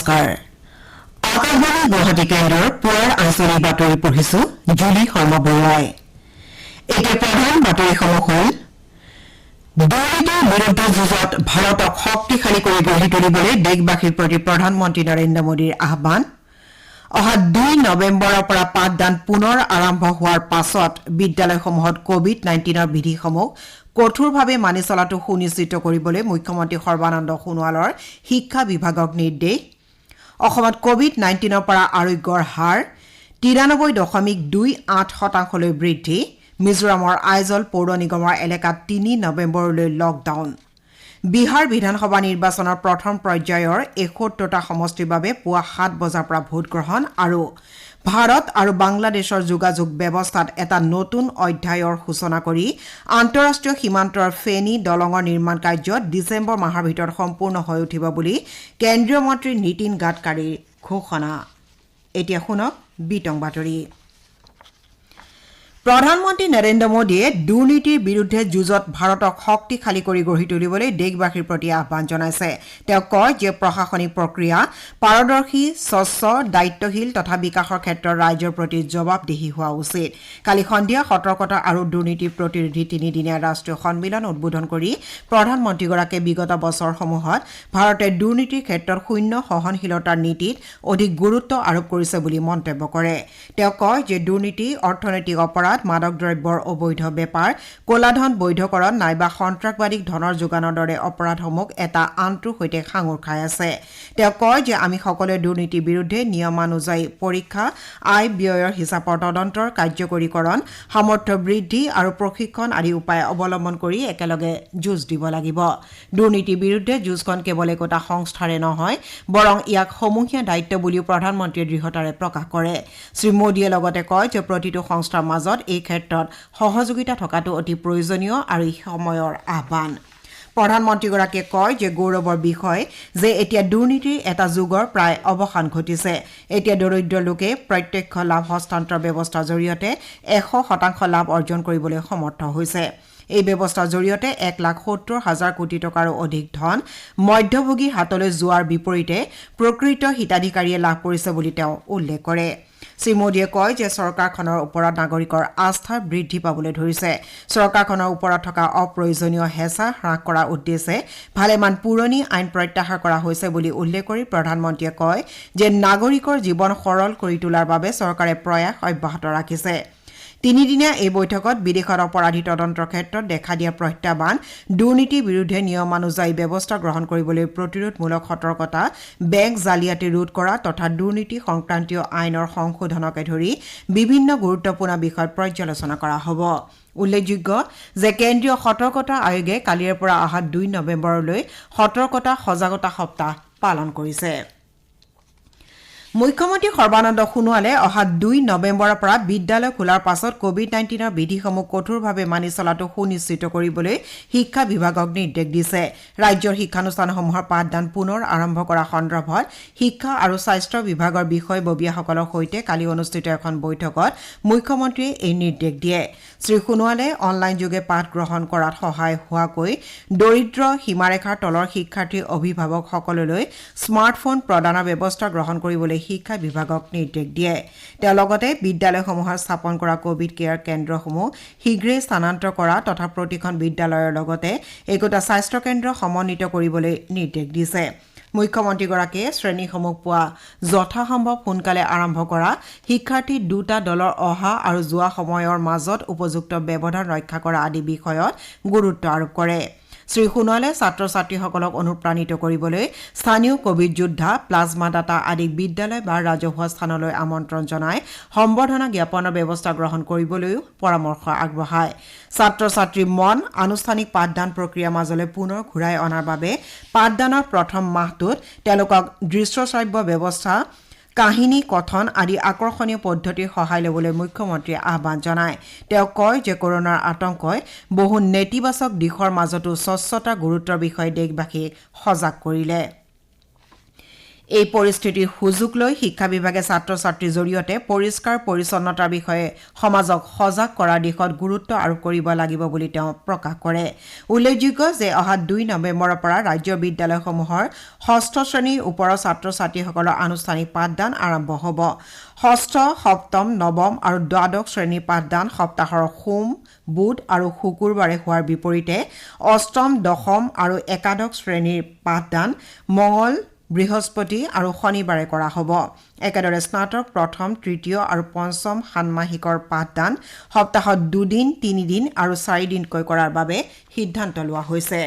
নমস্কাৰ আকাশবাণী গুৱাহাটী কেন্দ্ৰৰ পুৱাৰ আঞ্চলিক বাতৰি পঢ়িছো জুলি শৰ্মা বৰুৱাই এতিয়া প্ৰধান বাতৰিসমূহ হ'ল দুৰ্নীতিৰ বিৰুদ্ধে যুঁজত ভাৰতক শক্তিশালী কৰি গঢ়ি তুলিবলৈ দেশবাসীৰ প্ৰতি প্ৰধানমন্ত্ৰী নৰেন্দ্ৰ মোদীৰ আহ্বান অহা ২ নৱেম্বৰৰ পৰা পাঠদান পুনৰ আৰম্ভ হোৱাৰ পাছত বিদ্যালয়সমূহত কোভিড-19ৰ বিধিসমূহ কঠোৰভাৱে মানি চলাটো সুনিশ্চিত কৰিবলৈ মুখ্যমন্ত্ৰী সৰ্বানন্দ সোণোৱালৰ শিক্ষা বিভাগক নিৰ্দেশ অসমত কোভিড-19ৰ পৰা আৰোগ্যৰ হাৰ 93.28% বৃদ্ধি মিজোৰামৰ আইজল পৌৰ নিগমৰ এলেকাত ৩ নৱেম্বৰলৈ লকডাউন বিহাৰ বিধানসভা নিৰ্বাচনৰ প্ৰথম পৰ্যায়ৰ ৭১টা সমষ্টিৰ বাবে পুৱা ৭ বজাৰ পৰা ভোটগ্ৰহণ আৰু ভাৰত আৰু বাংলাদেশৰ যোগাযোগ ব্যৱস্থাত এটা নতুন অধ্যায়ৰ সূচনা কৰি আন্তঃৰাষ্ট্ৰীয় সীমান্তৰ ফেনী দলঙৰ নিৰ্মাণ কাৰ্য ডিচেম্বৰ মাহৰ ভিতৰত সম্পূৰ্ণ হৈ উঠিব বুলি কেন্দ্ৰীয় মন্ত্ৰী নীতিন গাডকাৰীৰ ঘোষণা এতিয়া শুনক বিতং বাতৰি প্ৰধানমন্ত্ৰী নৰেন্দ্ৰ মোদীয়ে দুৰ্নীতিৰ বিৰুদ্ধে যুঁজত ভাৰতক শক্তিশালী কৰি গঢ়ি তুলিবলৈ দেশবাসীৰ প্ৰতি আহ্বান জনাইছে তেওঁ কয় যে প্ৰশাসনিক প্ৰক্ৰিয়া পাৰদৰ্শী স্বচ্ছ দায়িত্বশীল তথা বিকাশৰ ক্ষেত্ৰত ৰাজ্যৰ প্ৰতি জবাবদিহি হোৱা উচিত কালি সন্ধিয়া সতৰ্কতা আৰু দুৰ্নীতি প্ৰতিৰোধী তিনিদিনীয়া ৰাষ্ট্ৰীয় সন্মিলন উদ্বোধন কৰি প্ৰধানমন্ত্ৰীগৰাকীয়ে বিগত বছৰসমূহত ভাৰতে দুৰ্নীতিৰ ক্ষেত্ৰত শূন্য সহনশীলতাৰ নীতিত অধিক গুৰুত্ব আৰোপ কৰিছে বুলি মন্তব্য কৰে তেওঁ কয় যে দুৰ্নীতি অৰ্থনৈতিক অপৰাধ মাদক দ্ৰব্যৰ অবৈধ বেপাৰ কলাধন বৈধকৰণ নাইবা সন্ত্ৰাসবাদীক ধনৰ যোগানৰ দৰে অপৰাধসমূহ এটা আনটোৰ সৈতে সাঙুৰ খাই আছে তেওঁ কয় যে আমি সকলোৱে দুৰ্নীতিৰ বিৰুদ্ধে নিয়মানুযায়ী পৰীক্ষা আয় ব্যয়ৰ হিচাপৰ তদন্তৰ কাৰ্যকৰীকৰণ সামৰ্থ্য বৃদ্ধি আৰু প্ৰশিক্ষণ আদি উপায় অৱলম্বন কৰি একেলগে যুঁজ দিব লাগিব দুৰ্নীতিৰ বিৰুদ্ধে যুঁজখন কেৱল একোটা সংস্থাৰে নহয় বৰং ইয়াক সমূহীয়া দায়িত্ব বুলিও প্ৰধানমন্ত্ৰীয়ে দৃঢ়তাৰে প্ৰকাশ কৰে শ্ৰীমোদীয়ে লগতে কয় যে প্ৰতিটো সংস্থাৰ মাজত এই ক্ষেত্ৰত সহযোগিতা থকাটো অতি প্ৰয়োজনীয় আৰু এই সময়ৰ আহ্বান প্ৰধানমন্ত্ৰীগৰাকীয়ে কয় যে গৌৰৱৰ বিষয় যে এতিয়া দুৰ্নীতিৰ এটা যুগৰ প্ৰায় অৱসান ঘটিছে এতিয়া দৰিদ্ৰ লোকে প্ৰত্যক্ষ লাভ হস্তান্তৰ ব্যৱস্থাৰ জৰিয়তে ১০০% লাভ অৰ্জন কৰিবলৈ সমৰ্থ হৈছে এই ব্যৱস্থাৰ জৰিয়তে ১,৭০,০০০ কোটি টকাৰো অধিক ধন মধ্যভোগীৰ হাতলৈ যোৱাৰ বিপৰীতে প্ৰকৃত হিতাধিকাৰীয়ে লাভ কৰিছে বুলি তেওঁ উল্লেখ কৰে শ্ৰীমোদীয়ে কয় যে চৰকাৰখনৰ ওপৰত নাগৰিকৰ আস্থা বৃদ্ধি পাবলৈ ধৰিছে চৰকাৰখনৰ ওপৰত থকা অপ্ৰয়োজনীয় হেঁচা হ্ৰাস কৰাৰ উদ্দেশ্যে ভালেমান পুৰণি আইন প্ৰত্যাহাৰ কৰা হৈছে বুলি উল্লেখ কৰি প্ৰধানমন্ত্ৰীয়ে কয় যে নাগৰিকৰ জীৱন সৰল কৰি তোলাৰ বাবে চৰকাৰে প্ৰয়াস অব্যাহত ৰাখিছে তিনিদিনীয়া এই বৈঠকত বিদেশত অপৰাধী তদন্তৰ ক্ষেত্ৰত দেখা দিয়া প্ৰত্যাহ্বান দুৰ্নীতিৰ বিৰুদ্ধে নিয়মানুযায়ী ব্যৱস্থা গ্ৰহণ কৰিবলৈ প্ৰতিৰোধমূলক সতৰ্কতা বেংক জালিয়াতি ৰোধ কৰা তথা দুৰ্নীতি সংক্ৰান্তীয় আইনৰ সংশোধনকে ধৰি বিভিন্ন গুৰুত্বপূৰ্ণ বিষয়ত পৰ্যালোচনা কৰা হ'ব উল্লেখযোগ্য যে কেন্দ্ৰীয় সতৰ্কতা আয়োগে কালিৰে পৰা অহা ২ নৱেম্বৰলৈ সতৰ্কতা সজাগতা সপ্তাহ পালন কৰিছে মুখ্যমন্ত্ৰী সৰ্বানন্দ সোণোৱালে অহা ২ নৱেম্বৰৰ পৰা বিদ্যালয় খোলাৰ পাছত কোভিড-19ৰ বিধিসমূহ কঠোৰভাৱে মানি চলাটো সুনিশ্চিত কৰিবলৈ শিক্ষা বিভাগক নিৰ্দেশ দিছে ৰাজ্যৰ শিক্ষানুষ্ঠানসমূহৰ পাঠদান পুনৰ আৰম্ভ কৰা সন্দৰ্ভত শিক্ষা আৰু স্বাস্থ্য বিভাগৰ বিষয়ববীয়াসকলৰ সৈতে কালি অনুষ্ঠিত এখন বৈঠকত মুখ্যমন্ত্ৰীয়ে এই নিৰ্দেশ দিয়ে শ্ৰীসোণোৱালে অনলাইন যোগে পাঠ গ্ৰহণ কৰাত সহায় হোৱাকৈ দৰিদ্ৰ সীমাৰেখাৰ তলৰ শিক্ষাৰ্থীৰ অভিভাৱকসকললৈ স্মাৰ্টফোন প্ৰদানৰ ব্যৱস্থা গ্ৰহণ কৰিবলৈ শিক্ষা বিভাগক নিৰ্দেশ দিয়ে তেওঁ লগতে বিদ্যালয়সমূহত স্থাপন কৰা কোভিড কেয়াৰ কেন্দ্ৰসমূহ শীঘ্ৰেই স্থানান্তৰ কৰা তথা প্ৰতিখন বিদ্যালয়ৰ লগতে একোটা স্বাস্থ্য কেন্দ্ৰ সমন্বিত কৰিবলৈ নিৰ্দেশ দিছে মুখ্যমন্ত্ৰীগৰাকীয়ে শ্ৰেণীসমূহ পুৱা যথাসম্ভৱ সোনকালে আৰম্ভ কৰা শিক্ষাৰ্থী দুটা দলৰ অহা আৰু যোৱা সময়ৰ মাজত উপযুক্ত ব্যৱধান ৰক্ষা কৰা আদি বিষয়ত গুৰুত্ব আৰোপ কৰে শ্ৰীসোণোৱালে ছাত্ৰ ছাত্ৰীসকলক অনুপ্ৰাণিত কৰিবলৈ স্থানীয় কোভিড যোদ্ধা প্লাজমা দাতা আদি বিদ্যালয় বা ৰাজহুৱা স্থানলৈ আমন্ত্ৰণ জনাই সম্বৰ্ধনা জ্ঞাপনৰ ব্যৱস্থা গ্ৰহণ কৰিবলৈও পৰামৰ্শ আগবঢ়ায় ছাত্ৰ ছাত্ৰীৰ মন আনুষ্ঠানিক পাঠদান প্ৰক্ৰিয়াৰ মাজলৈ পুনৰ ঘূৰাই অনাৰ বাবে পাঠদানৰ প্ৰথম মাহটোত তেওঁলোকক দৃশ্যশ্ৰাব্য ব্যৱস্থা কাহিনী কথন আদি আকৰ্ষণীয় পদ্ধতিৰ সহায় ল'বলৈ মুখ্যমন্ত্ৰীয়ে আহ্বান জনায় তেওঁ কয় যে কৰোনাৰ আতংকই বহু নেতিবাচক দিশৰ মাজতো স্বচ্ছতা গুৰুত্বৰ বিষয়ে দেশবাসীক সজাগ কৰিলে এই পৰিস্থিতিৰ সুযোগ লৈ শিক্ষা বিভাগে ছাত্ৰ-ছাত্ৰীৰ জৰিয়তে পৰিষ্কাৰ পৰিচ্ছন্নতাৰ বিষয়ে সমাজক সজাগ কৰাৰ দিশত গুৰুত্ব আৰোপ কৰিব লাগিব বুলি তেওঁ প্ৰকাশ কৰে উল্লেখযোগ্য যে অহা 2 নৱেম্বৰৰ পৰা ৰাজ্যৰ বিদ্যালয়সমূহৰ ষষ্ঠ শ্ৰেণীৰ ওপৰৰ ছাত্ৰ-ছাত্ৰীসকলৰ আনুষ্ঠানিক পাঠদান আৰম্ভ হ'ব ষষ্ঠ সপ্তম নৱম আৰু দ্বাদশ শ্ৰেণীৰ পাঠদান সপ্তাহৰ সোম বুধ আৰু শুকুৰবাৰে হোৱাৰ বিপৰীতে অষ্টম দশম আৰু একাদশ শ্ৰেণীৰ পাঠদান মঙল বৃহস্পতি আৰু শনিবাৰে কৰা হ'ব একেদৰে স্নাতক প্ৰথম তৃতীয় আৰু পঞ্চম ষান্মাসিকৰ পাঠদান সপ্তাহত 2 দিন 3 দিন আৰু 4 দিনকৈ কৰাৰ বাবে সিদ্ধান্ত লোৱা হৈছে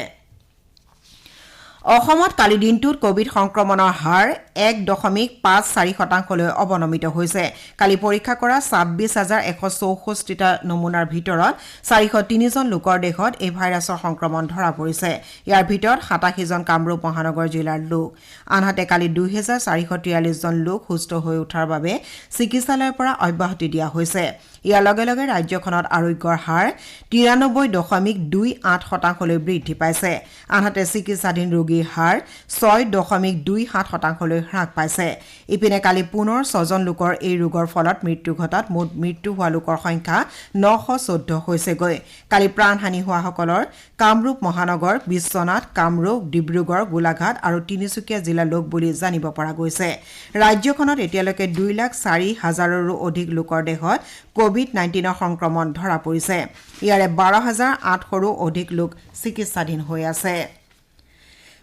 অসমত কালি দিনটোত কোভিড সংক্ৰমণৰ হাৰ 1.54% অৱনমিত হৈছে কালি পৰীক্ষা কৰা 26164টা নমুনাৰ ভিতৰত 403 জন লোকৰ দেহত এই ভাইৰাছৰ সংক্ৰমণ ধৰা পৰিছে ইয়াৰ ভিতৰত 87 জন কামৰূপ মহানগৰ জিলাৰ লোক আনহাতে কালি 2443 জন লোক সুস্থ হৈ উঠাৰ বাবে চিকিৎসালয়ৰ পৰা অব্যাহতি দিয়া হৈছে ইয়াৰ লগে লগে ৰাজ্যখনত আৰোগ্যৰ হাৰ 93.28% বৃদ্ধি পাইছে আনহাতে চিকিৎসাধীন ৰোগীৰ হাৰ 6.27% হ্ৰাস পাইছে ইপিনে কালি পুনৰ 6 জন লোকৰ এই ৰোগৰ ফলত মৃত্যু ঘটাত মুঠ মৃত্যু হোৱা লোকৰ সংখ্যা 914 হৈছেগৈ কালি প্ৰাণহানি হোৱাসকলৰ কামৰূপ মহানগৰ বিশ্বনাথ কামৰূপ ডিব্ৰুগড় গোলাঘাট আৰু তিনিচুকীয়া জিলাৰ লোক বুলি জানিব পৰা গৈছে ৰাজ্যখনত এতিয়ালৈকে 2,04,000ৰো অধিক লোকৰ দেহত কোভিড-19 সংক্ৰমণ ধৰা পৰিছে ইয়াৰে 12,800ৰো অধিক লোক চিকিৎসাধীন হৈ আছে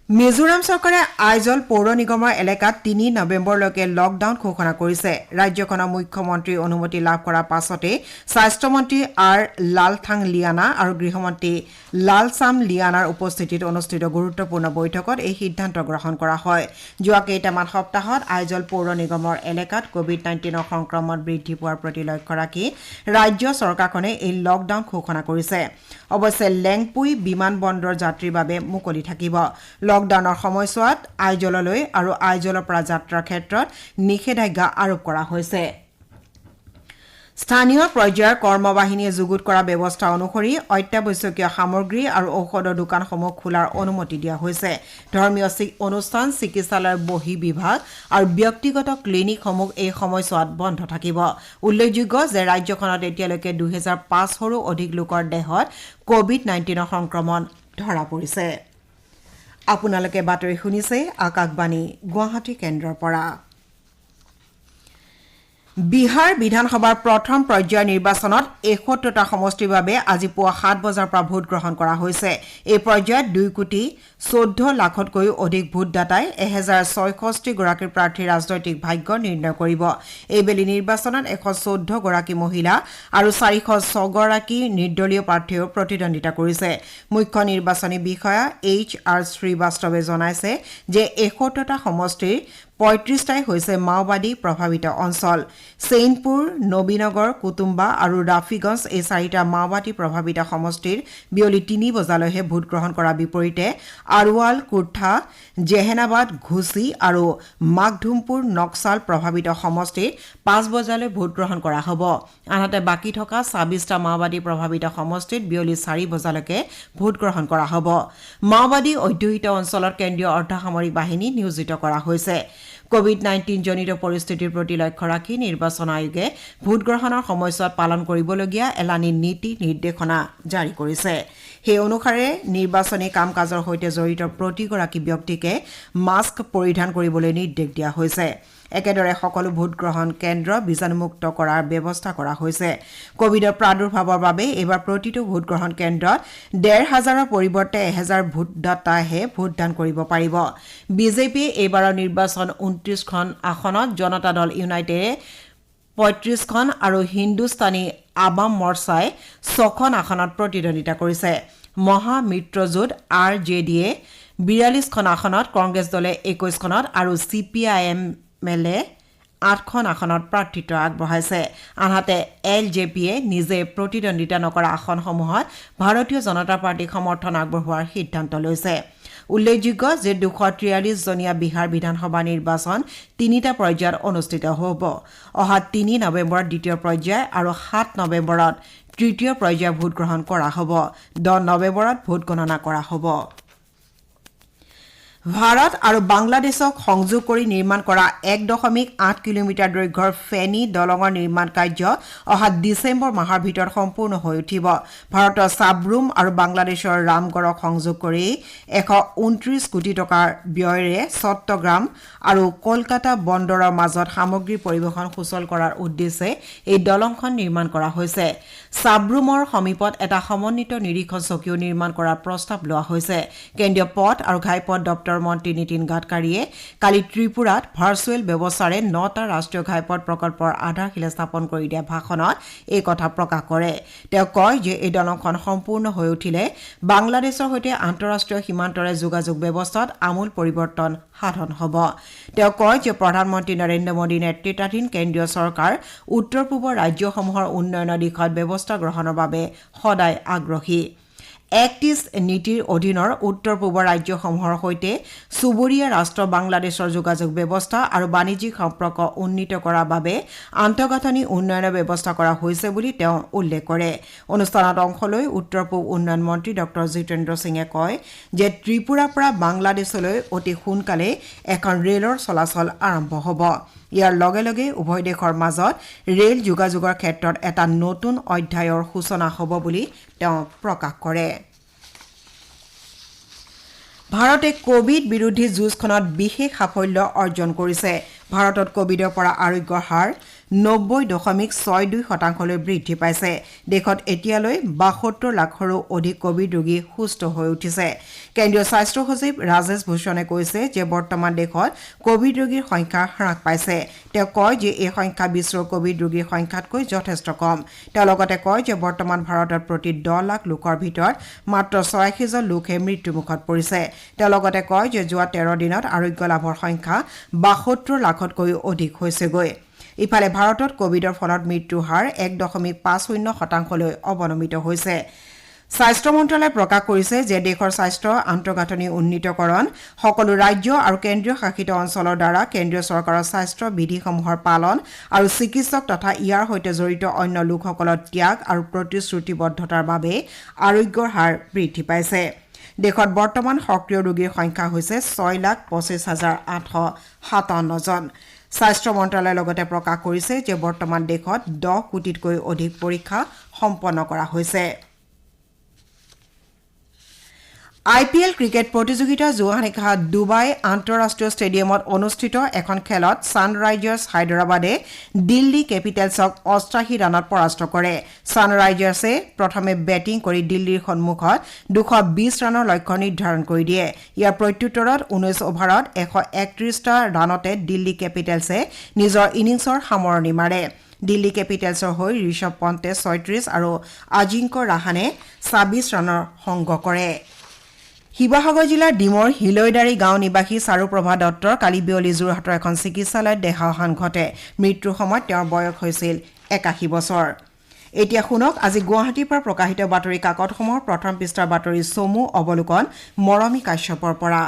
মিজোৰাম চৰকাৰে আইজল পৌৰ নিগমৰ এলেকাত 3 নৱেম্বৰলৈকে লকডাউন ঘোষণা কৰিছে ৰাজ্যখনৰ মুখ্যমন্ত্ৰীৰ অনুমতি লাভ কৰাৰ পাছতে স্বাস্থ্যমন্ত্ৰী আৰ লালথাং লিয়ানা আৰু গৃহমন্ত্ৰী লালচাম লিয়ানাৰ উপস্থিতিত অনুষ্ঠিত গুৰুত্বপূৰ্ণ বৈঠকত এই সিদ্ধান্ত গ্ৰহণ কৰা হয় যোৱা কেইটামান সপ্তাহত আইজল পৌৰ নিগমৰ এলেকাত কোভিড-19 সংক্ৰমণ বৃদ্ধি পোৱাৰ প্ৰতি লক্ষ্য ৰাখি ৰাজ্য চৰকাৰখনে এই লকডাউন ঘোষণা কৰিছে অৱশ্যে লেংপুই বিমান বন্দৰ যাত্ৰীৰ বাবে মুকলি থাকিব লকডাউনৰ সময়ছোৱাত আইজললৈ আৰু আইজলৰ পৰা যাত্ৰাৰ ক্ষেত্ৰত নিষেধাজ্ঞা আৰোপ কৰা হৈছে স্থানীয় পৰ্যায়ৰ কৰ্মবাহিনীয়ে যুগুত কৰা ব্যৱস্থা অনুসৰি অত্যাৱশ্যকীয় সামগ্ৰী আৰু ঔষধৰ দোকানসমূহ খোলাৰ অনুমতি দিয়া হৈছে ধৰ্মীয় অনুষ্ঠান চিকিৎসালয়ৰ বহি বিভাগ আৰু ব্যক্তিগত ক্লিনিকসমূহ এই সময়ছোৱাত বন্ধ থাকিব উল্লেখযোগ্য যে ৰাজ্যখনত এতিয়ালৈকে 2500ৰো অধিক লোকৰ দেহত কোভিড-19 সংক্ৰমণ ধৰা পৰিছে আপোনালোকে বাতৰি শুনিছে আকাশবাণী গুৱাহাটী কেন্দ্ৰৰ পৰা বিহাৰ বিধানসভাৰ প্ৰথম পৰ্যায়ৰ নিৰ্বাচনত 71টা সমষ্টিৰ বাবে আজি পুৱা 7 বজাৰ পৰা ভোট গ্ৰহণ কৰা হৈছে এই পৰ্যায়ত 2,14 লাখতকৈও অধিক ভোটদাতাই 1066 গৰাকী প্ৰাৰ্থীৰ ৰাজনৈতিক ভাগ্য নিৰ্ণয় কৰিব এইবেলি নিৰ্বাচনত 114 গৰাকী মহিলা আৰু 406 গৰাকী নিৰ্দলীয় প্ৰাৰ্থীও প্ৰতিদ্বন্দ্বিতা কৰিছে মুখ্য নিৰ্বাচনী বিষয়া HR শ্ৰীবাস্তৱে জনাইছে যে 71টা সমষ্টিৰ 35টাই হৈছে মাওবাদী প্ৰভাৱিত অঞ্চল চেইনপুৰ নবীনগৰ কুতুম্বা আৰু ৰাফিগঞ্জ এই 4টা মাওবাদী প্ৰভাৱিত সমষ্টিৰ বিয়লি 3 বজালৈহে ভোট গ্ৰহণ কৰাৰ বিপৰীতে আৰৱাল কুৰ্থা জেহেনাবাদ ঘুচি আৰু মাগধুমপুৰ নক্সাল প্ৰভাৱিত সমষ্টিত 5 বজালৈ ভোট গ্ৰহণ কৰা হ'ব আনহাতে বাকী থকা 26টা মাওবাদী প্ৰভাৱিত সমষ্টিত বিয়লি 4 বজালৈকে ভোট গ্ৰহণ কৰা হ'ব মাওবাদী অধ্যুষিত অঞ্চলত কেন্দ্ৰীয় অৰ্ধসামৰিক বাহিনী নিয়োজিত কৰা হৈছে কোভিড-19 জনিত পৰিস্থিতিৰ প্ৰতি লক্ষ্য ৰাখি নিৰ্বাচন আয়োগে ভোটগ্ৰহণৰ সময়ছোৱাত পালন কৰিবলগীয়া এলানি নীতি নিৰ্দেশনা জাৰি কৰিছে সেই অনুসাৰে নিৰ্বাচনী কাম কাজৰ সৈতে জড়িত প্ৰতিগৰাকী ব্যক্তিকে মাস্ক পৰিধান কৰিবলৈ নিৰ্দেশ দিয়া হৈছে একেদৰে সকলো ভোটগ্ৰহণ কেন্দ্ৰ বীজাণুমুক্ত কৰাৰ ব্যৱস্থা কৰা হৈছে কোভিডৰ প্ৰাদুৰ্ভাৱৰ বাবে এইবাৰ প্ৰতিটো ভোটগ্ৰহণ কেন্দ্ৰত 1,500ৰ পৰিৱৰ্তে 1,000 ভোটদাতাহে ভোটদান কৰিব পাৰিব বিজেপিয়ে এইবাৰৰ নিৰ্বাচন 29খন আসনত জনতা দল ইউনাইটেডে 35খন আৰু হিন্দুস্তানী আৱাম মৰ্চাই 6খন আসনত প্ৰতিদ্বন্দ্বিতা কৰিছে মহামিত্ৰজোঁট RJDয়ে 42খন আসনত কংগ্ৰেছ দলে 21খনত আৰু CPIMলে 8খন আসনত প্ৰাৰ্থিত্ব আগবঢ়াইছে আনহাতে LJPয়ে নিজে প্ৰতিদ্বন্দ্বিতা নকৰা আসনসমূহত ভাৰতীয় জনতা পাৰ্টিক সমৰ্থন আগবঢ়োৱাৰ সিদ্ধান্ত লৈছে উল্লেখযোগ্য যে 243 জনীয়া বিহাৰ বিধানসভা নিৰ্বাচন 3টা পৰ্যায়ত অনুষ্ঠিত হ'ব অহা 3 নৱেম্বৰত দ্বিতীয় পৰ্যায় আৰু 7 নৱেম্বৰত তৃতীয় পৰ্যায়ৰ ভোট গ্ৰহণ কৰা হ'ব 10 নৱেম্বৰত ভোট গণনা কৰা হ'ব ভাৰত আৰু বাংলাদেশক সংযোগ কৰি নিৰ্মাণ কৰা 1.8 কিলোমিটাৰ দৈৰ্ঘ্যৰ ফেনী দলঙৰ নিৰ্মাণ কাৰ্য অহা ডিচেম্বৰ মাহৰ ভিতৰত সম্পূৰ্ণ হৈ উঠিব। ভাৰতৰ সাব্ৰুম আৰু বাংলাদেশৰ ৰামগড়ক সংযোগ কৰি 129 কোটি টকাৰ ব্যয়েৰে চট্টগ্ৰাম আৰু কলকাতা বন্দৰৰ মাজত সামগ্ৰী পৰিবহণ সুচল কৰাৰ উদ্দেশ্যে এই দলংখন নিৰ্মাণ কৰা হৈছে। সাব্ৰুমৰ সমীপত এটা সমন্বিত নিৰীক্ষণ চকীও নিৰ্মাণ কৰাৰ প্ৰস্তাৱ লোৱা হৈছে। কেন্দ্ৰীয় পথ আৰু ঘাইপথ দপ্তৰ মন্ত্ৰী নীতিন গাডকাৰীয়ে কালি ত্ৰিপুৰাত ভাৰ্চুৱেল ব্যৱস্থাৰে 9টা ৰাষ্ট্ৰীয় ঘাইপথ প্ৰকল্পৰ আধাৰশিলা স্থাপন কৰি দিয়া ভাষণত এই কথা প্ৰকাশ কৰে। তেওঁ কয় যে এই দলংখন সম্পূৰ্ণ হৈ উঠিলে বাংলাদেশৰ সৈতে আন্তঃৰাষ্ট্ৰীয় সীমান্তৰে যোগাযোগ ব্যৱস্থাত আমূল পৰিৱৰ্তন সাধন হ'ব। তেওঁ কয় যে প্ৰধানমন্ত্ৰী নৰেন্দ্ৰ মোদী নেতৃত্বাধীন কেন্দ্ৰীয় চৰকাৰ উত্তৰ পূবৰ ৰাজ্যসমূহৰ উন্নয়নৰ দিশত ব্যৱস্থা গ্ৰহণৰ বাবে সদায় আগ্ৰহী। এক্ট ইষ্ট নীতিৰ অধীনৰ উত্তৰ পূবৰ ৰাজ্যসমূহৰ সৈতে চুবুৰীয়া ৰাষ্ট্ৰ বাংলাদেশৰ যোগাযোগ ব্যৱস্থা আৰু বাণিজ্যিক সম্পৰ্ক উন্নীত কৰাৰ বাবে আন্তঃগাঁথনি উন্নয়নৰ ব্যৱস্থা কৰা হৈছে বুলি তেওঁ উল্লেখ কৰে। অনুষ্ঠানত অংশ লৈ উত্তৰ পূব উন্নয়ন মন্ত্ৰী ডক্টৰ জিতেন্দ্ৰ সিঙে কয় যে ত্ৰিপুৰাৰ পৰা বাংলাদেশলৈ অতি সোনকালে এখন ৰেলৰ চলাচল আৰম্ভ হ'ব। ইয়াৰ লগে লগে উভয় দেশৰ মাজত ৰেল যোগাযোগৰ ক্ষেত্ৰত এটা নতুন অধ্যায়ৰ সূচনা হ'ব বুলি তেওঁ প্ৰকাশ কৰে। ভাৰতে কোভিড বিৰোধী যুঁজখনত বিশেষ সাফল্য অৰ্জন কৰিছে। ভাৰতত কোভিডৰ পৰা আৰোগ্যৰ হাৰ 90.62% বৃদ্ধি পাইছে। দেশত এতিয়ালৈ 72 লাখৰো অধিক কোভিড ৰোগী সুস্থ হৈ উঠিছে। কেন্দ্ৰীয় স্বাস্থ্য সচিব ৰাজেশ ভূষণে কৈছে যে বৰ্তমান দেশত কোভিড ৰোগীৰ সংখ্যা হ্ৰাস পাইছে। তেওঁ কয় যে এই সংখ্যা বিশ্বৰ কোভিড ৰোগীৰ সংখ্যাতকৈ যথেষ্ট কম। তেওঁ লগতে কয় যে বৰ্তমান ভাৰতত প্ৰতি 10 লাখ লোকৰ ভিতৰত মাত্ৰ 86 জন লোকহে মৃত্যুমুখত পৰিছে। তেওঁ লগতে কয় যে যোৱা 13 দিনত আৰোগ্য লাভৰ সংখ্যা 72 লাখতকৈও অধিক হৈছেগৈ। ইফালে ভাৰতত কোভিডৰ ফলত মৃত্যুৰ হাৰ 1.50% অৱনমিত হৈছে। স্বাস্থ্য মন্ত্ৰালয়ে প্ৰকাশ কৰিছে যে দেশৰ স্বাস্থ্য আন্তঃগাঁথনি উন্নীতকৰণ, সকলো ৰাজ্য আৰু কেন্দ্ৰীয় শাসিত অঞ্চলৰ দ্বাৰা কেন্দ্ৰীয় চৰকাৰৰ স্বাস্থ্য বিধিসমূহৰ পালন আৰু চিকিৎসক তথা ইয়াৰ সৈতে জড়িত অন্য লোকসকলৰ ত্যাগ আৰু প্ৰতিশ্ৰুতিবদ্ধতাৰ বাবে আৰোগ্যৰ হাৰ বৃদ্ধি পাইছে। দেশত বৰ্তমান সক্ৰিয় ৰোগীৰ সংখ্যা হৈছে 6,25,857 জন। স্বাস্থ্য মন্ত্ৰালয়ে লগতে প্ৰকাশ কৰিছে যে বৰ্তমান দেশত 10 কোটিতকৈ অধিক পৰীক্ষা সম্পন্ন কৰা হৈছে। IPL ক্ৰিকেট প্ৰতিযোগিতা যোৱা নিশা ডুবাই আন্তঃৰাষ্ট্ৰীয় ষ্টেডিয়ামত অনুষ্ঠিত এখন খেলত ছানৰাইজাৰ্ছ হায়দৰাবাদে দিল্লী কেপিটেলছক 88 ৰানত পৰাস্ত কৰে। ছানৰাইজাৰ্ছে প্ৰথমে বেটিং কৰি দিল্লীৰ সন্মুখত 220 ৰানৰ লক্ষ্য নিৰ্ধাৰণ কৰি দিয়ে। ইয়াৰ প্ৰত্যুত্তৰত 19 অভাৰত 131টা ৰানতে দিল্লী কেপিটেলছে নিজৰ ইনিংছৰ সামৰণি মাৰে। দিল্লী কেপিটেলছৰ হৈ ঋষভ পন্তে 36 আৰু আজিংক্য ৰাহানে 26 ৰানৰ সংগ্ৰহ কৰে। শিৱসাগৰ জিলাৰ ডিমৰ হিলৈদাৰী গাঁও নিবাসী চাৰুপ্ৰভা দত্তৰ কালি বিয়লি যোৰহাটৰ এখন চিকিৎসালয়ত দেহাৱসান ঘটে। মৃত্যুৰ সময়ত তেওঁৰ বয়স হৈছিল 81 বছৰ। এতিয়া শুনক আজি গুৱাহাটীৰ পৰা প্ৰকাশিত বাতৰি কাকতসমূহৰ প্ৰথম পৃষ্ঠাৰ বাতৰি চমু অৱলোকন মৰমী কাশ্যপৰ পৰা।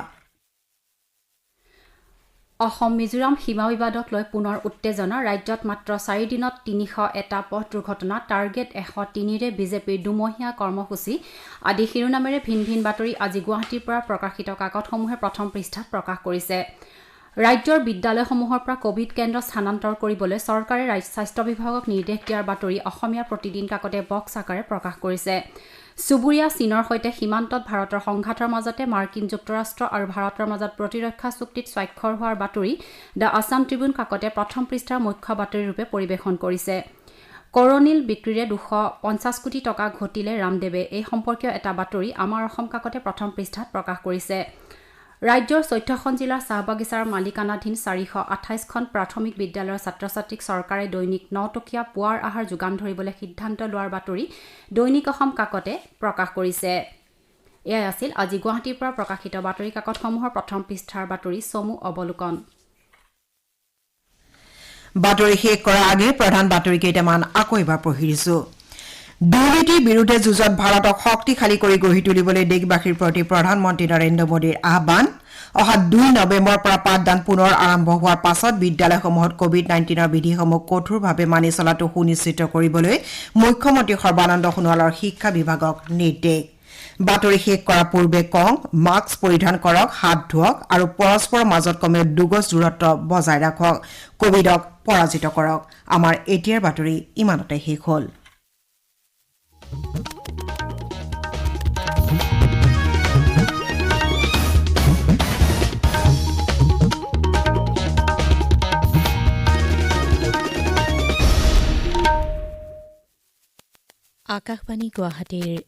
অসম মিজোৰাম সীমা বিবাদক লৈ পুনৰ উত্তেজনা। ৰাজ্যত মাত্ৰ 4 দিনত 301টা পথ দুৰ্ঘটনা, টাৰ্গেট 103ৰে বিজেপিৰ দুমহীয়া কৰ্মসূচী আদি শিৰোনামেৰে ভিন ভিন বাতৰি আজি গুৱাহাটীৰ পৰা প্ৰকাশিত কাকতসমূহে প্ৰথম পৃষ্ঠাত প্ৰকাশ কৰিছে। ৰাজ্যৰ বিদ্যালয়সমূহৰ পৰা কোভিড কেন্দ্ৰ স্থানান্তৰ কৰিবলৈ চৰকাৰে স্বাস্থ্য বিভাগক নিৰ্দেশ দিয়াৰ বাতৰি অসমীয়া প্ৰতিদিন কাকতে বক্স আকাৰে প্ৰকাশ কৰিছে। চুবুৰীয়া চীনৰ সৈতে সীমান্তত ভাৰতৰ সংঘাতৰ মাজতে মাৰ্কিন যুক্তৰাষ্ট্ৰ আৰু ভাৰতৰ মাজত প্ৰতিৰক্ষা চুক্তিত স্বাক্ষৰ হোৱাৰ বাতৰি দ্য আছাম ট্ৰিবিউন কাকতে প্ৰথম পৃষ্ঠাৰ মুখ্য বাতৰিৰূপে পৰিৱেশন কৰিছে। কৰনিল বিক্ৰীৰে 250 কোটি টকা ঘটিলে ৰামদেৱে, এই সম্পৰ্কীয় এটা বাতৰি আমাৰ অসম কাকতে প্ৰথম পৃষ্ঠাত প্ৰকাশ কৰিছে। ৰাজ্যৰ 14খন জিলাৰ চাহ বাগিচাৰ মালিকানাধীন 428খন প্ৰাথমিক বিদ্যালয়ৰ ছাত্ৰ ছাত্ৰীক চৰকাৰে দৈনিক 9 টকীয়া পুৱাৰ আহাৰ যোগান ধৰিবলৈ সিদ্ধান্ত লোৱাৰ বাতৰি দৈনিক অসম কাকতে প্ৰকাশ কৰিছে। এয়াই আছিল আজি গুৱাহাটীৰ পৰা প্ৰকাশিত বাতৰি কাকতসমূহৰ প্ৰথম পৃষ্ঠাৰ বাতৰি চমু অৱলোকন। বাতৰি শেষ কৰাৰ আগে প্ৰধান বাতৰি কেইটামান আকৌ এবাৰ পঢ়ি দিছো। দুৰ্নীতিৰ বিৰুদ্ধে যুঁজত ভাৰতক শক্তিশালী কৰি গঢ়ি তুলিবলৈ দেশবাসীৰ প্ৰতি প্ৰধানমন্ত্ৰী নৰেন্দ্ৰ মোদীৰ আহ্বান। অহা 2 নৱেম্বৰৰ পৰা পাঠদান পুনৰ আৰম্ভ হোৱাৰ পাছত বিদ্যালয়সমূহত কোভিড-19ৰ বিধিসমূহ কঠোৰভাৱে মানি চলাটো সুনিশ্চিত কৰিবলৈ মুখ্যমন্ত্ৰী সৰ্বানন্দ সোণোৱালৰ শিক্ষা বিভাগক নিৰ্দেশ। বাতৰি শেষ কৰাৰ পূৰ্বে কওঁ মাস্ক পৰিধান কৰক, হাত ধুৱক আৰু পৰস্পৰৰ মাজত কমেও 2 গজ দূৰত্ব বজাই ৰাখক। কোভিডক পৰাজিত কৰক। আমাৰ এতিয়াৰ বাতৰি ইমানতে শেষ হ'ল। আকাশবাণী গুৱাহাটীৰ